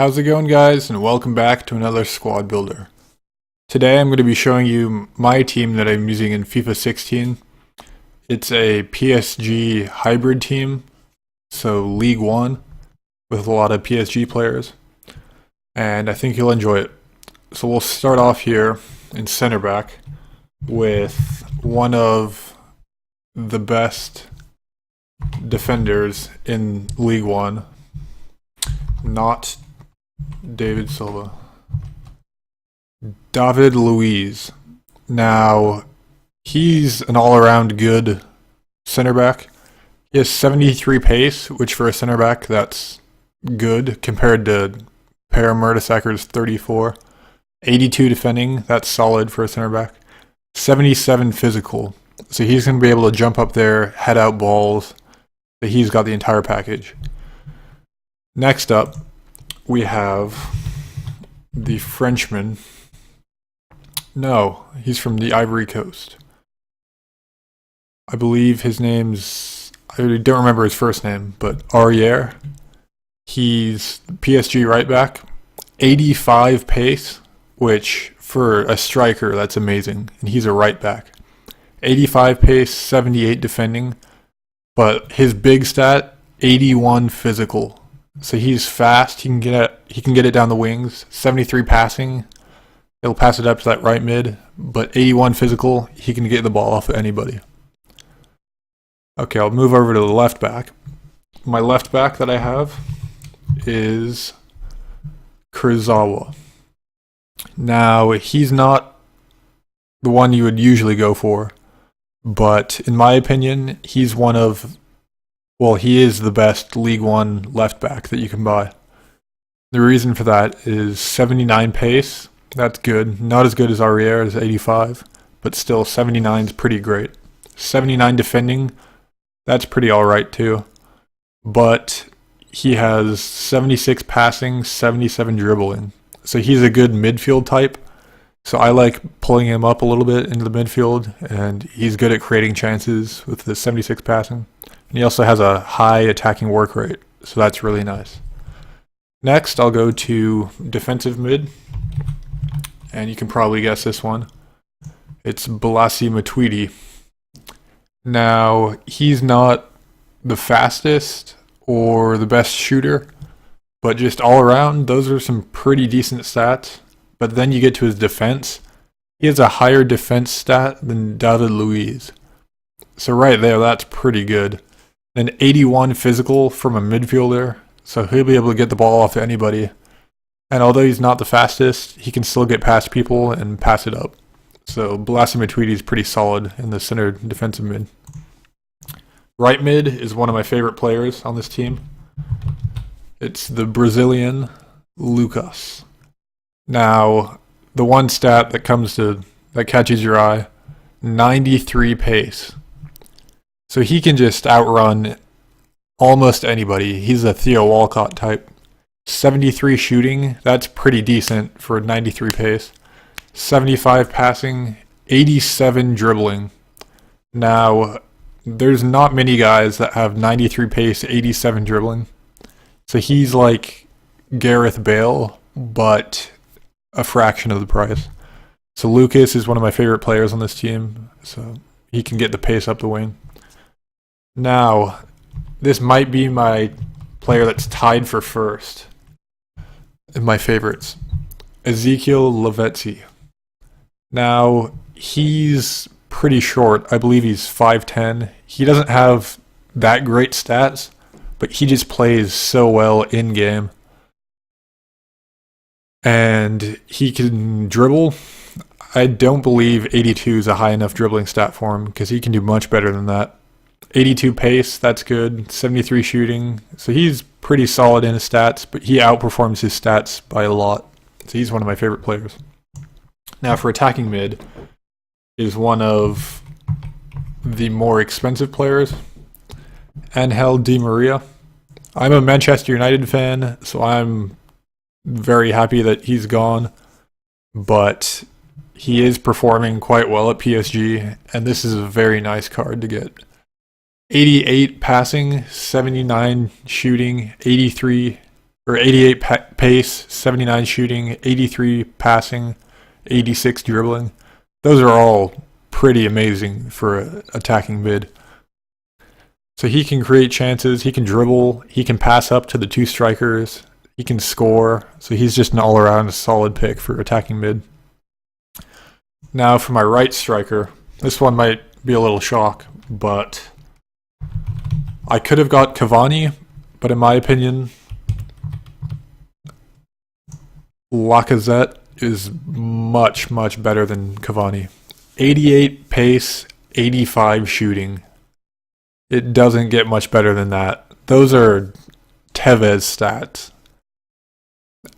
How's it going, guys, and welcome back to another squad builder. Today I'm going to be showing you my team that I'm using in FIFA 16. It's a PSG hybrid team, so League 1 with a lot of PSG players, and I think you'll enjoy it. So we'll start off here in center back with one of the best defenders in League 1, not David Silva. David Luiz. Now, he's an all-around good center back. He has 73 pace, which for a center back, that's good compared to Per Mertesacker's 34. 82 defending, that's solid for a center back. 77 physical. So he's going to be able to jump up there, head out balls. But he's got the entire package. Next up, we have the Frenchman. No, he's from the Ivory Coast. I believe his name's, I don't remember his first name, but Aurier. He's PSG right back. 85 pace, which for a striker, that's amazing. And he's a right back. 85 pace, 78 defending. But his big stat, 81 physical. So he's fast, he can get it down the wings. 73 passing, he'll pass it up to that right mid, but 81 physical, he can get the ball off of anybody. Okay, I'll move over to the left back. My left back that I have is Kurzawa. Now, he's not the one you would usually go for, but in my opinion, he's one of, well, he is the best League 1 left back that you can buy. The reason for that is 79 pace. That's good. Not as good as Aurier's 85, but still 79 is pretty great. 79 defending, that's pretty alright too. But he has 76 passing, 77 dribbling. So he's a good midfield type. So I like pulling him up a little bit into the midfield, and he's good at creating chances with the 76 passing. And he also has a high attacking work rate, so that's really nice. Next, I'll go to defensive mid, and you can probably guess this one. It's Blasi Matuidi. Now, he's not the fastest or the best shooter, but just all around, those are some pretty decent stats. But then you get to his defense. He has a higher defense stat than David Luiz. So right there, that's pretty good. An 81 physical from a midfielder, so he'll be able to get the ball off to anybody. And although he's not the fastest, he can still get past people and pass it up. So Blasi Matuidi is pretty solid in the center defensive mid. Right mid is one of my favorite players on this team. It's the Brazilian Lucas. Now, the one stat that catches your eye, 93 pace. So he can just outrun almost anybody. He's a Theo Walcott type. 73 shooting, that's pretty decent for 93 pace. 75 passing, 87 dribbling. Now, there's not many guys that have 93 pace, 87 dribbling. So he's like Gareth Bale, but a fraction of the price. So Lucas is one of my favorite players on this team, so he can get the pace up the wing. Now, this might be my player that's tied for first in my favorites. Ezekiel Lavezzi. Now, he's pretty short. I believe he's 5'10". He doesn't have that great stats, but he just plays so well in-game. And he can dribble. I don't believe 82 is a high enough dribbling stat for him, because he can do much better than that. 82 pace, that's good. 73 shooting. So he's pretty solid in his stats, but he outperforms his stats by a lot. So he's one of my favorite players. Now for attacking mid is one of the more expensive players, Angel Di Maria. I'm a Manchester United fan, so I'm very happy that he's gone. But he is performing quite well at PSG, and this is a very nice card to get. 88 passing, 79 shooting, 83 or 88 pace, 79 shooting, 83 passing, 86 dribbling. Those are all pretty amazing for an attacking mid. So he can create chances, he can dribble, he can pass up to the two strikers, he can score. So he's just an all-around solid pick for attacking mid. Now for my right striker, this one might be a little shock, but I could have got Cavani, but in my opinion, Lacazette is much, much better than Cavani. 88 pace, 85 shooting. It doesn't get much better than that. Those are Tevez stats.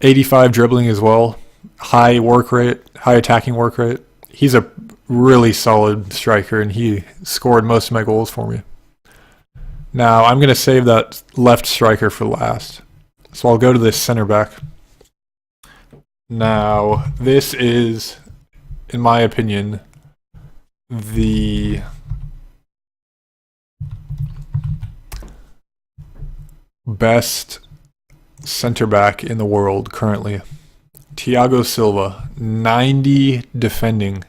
85 dribbling as well. High work rate, high attacking work rate. He's a really solid striker, and he scored most of my goals for me. Now, I'm going to save that left striker for last. So I'll go to this center back. Now, this is, in my opinion, the best center back in the world currently. Thiago Silva, 90 defending.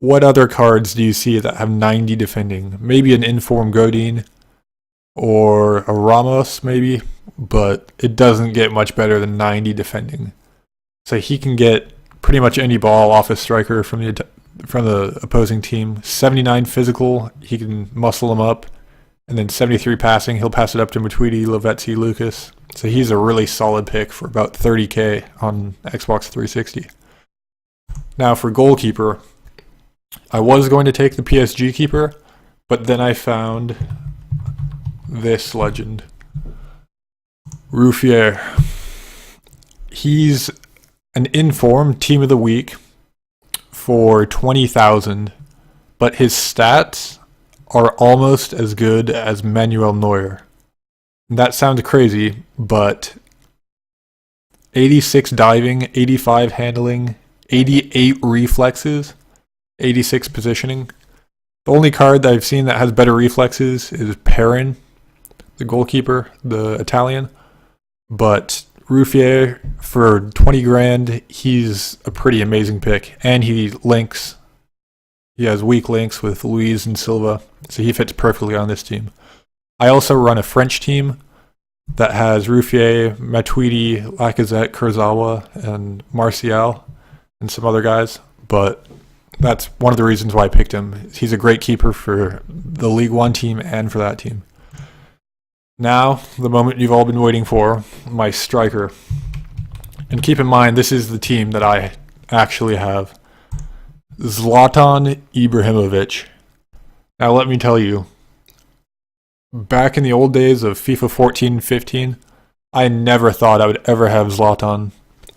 What other cards do you see that have 90 defending? Maybe an informed Godin or a Ramos maybe, but it doesn't get much better than 90 defending. So he can get pretty much any ball off a striker from the opposing team. 79 physical, he can muscle him up. And then 73 passing, he'll pass it up to Matuidi, Lavezzi, Lucas. So he's a really solid pick for about 30k on Xbox 360. Now for goalkeeper, I was going to take the PSG keeper, but then I found this legend. Ruffier. He's an informed team of the week for 20,000, but his stats are almost as good as Manuel Neuer. That sounds crazy, but 86 diving, 85 handling, 88 reflexes, 86 positioning. The only card that I've seen that has better reflexes is Perrin, the goalkeeper, the Italian. But Ruffier, for 20 grand, he's a pretty amazing pick. And he links. He has weak links with Luiz and Silva, so he fits perfectly on this team. I also run a French team that has Ruffier, Matuidi, Lacazette, Kurzawa, and Martial, and some other guys. But that's one of the reasons why I picked him. He's a great keeper for the League One team and for that team. Now, the moment you've all been waiting for, my striker. And keep in mind, this is the team that I actually have. Zlatan Ibrahimovic. Now let me tell you, back in the old days of FIFA 14-15, I never thought I would ever have Zlatan,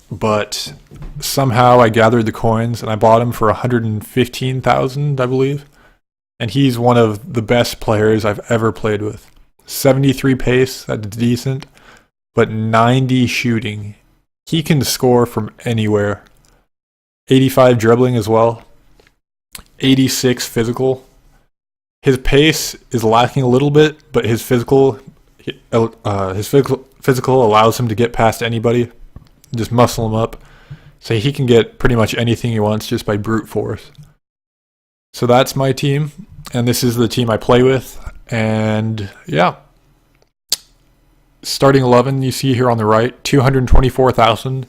but somehow I gathered the coins and I bought him for 115,000, I believe. And he's one of the best players I've ever played with. 73 pace, that's decent, but 90 shooting. He can score from anywhere. 85 dribbling as well. 86 physical. His pace is lacking a little bit, but his physical allows him to get past anybody, just muscle him up. So he can get pretty much anything he wants just by brute force. So that's my team, and this is the team I play with. And yeah, starting 11 you see here on the right, 224,000.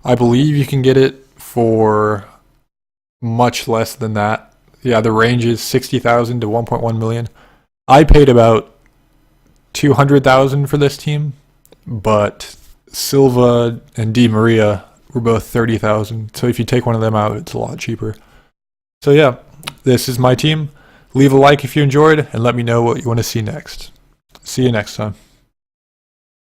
I believe you can get it for much less than that. Yeah, the range is 60,000 to 1.1 million. I paid about 200,000 for this team, but Silva and Di Maria were both 30,000. So if you take one of them out, it's a lot cheaper. So yeah, this is my team. Leave a like if you enjoyed, and let me know what you want to see next. See you next time.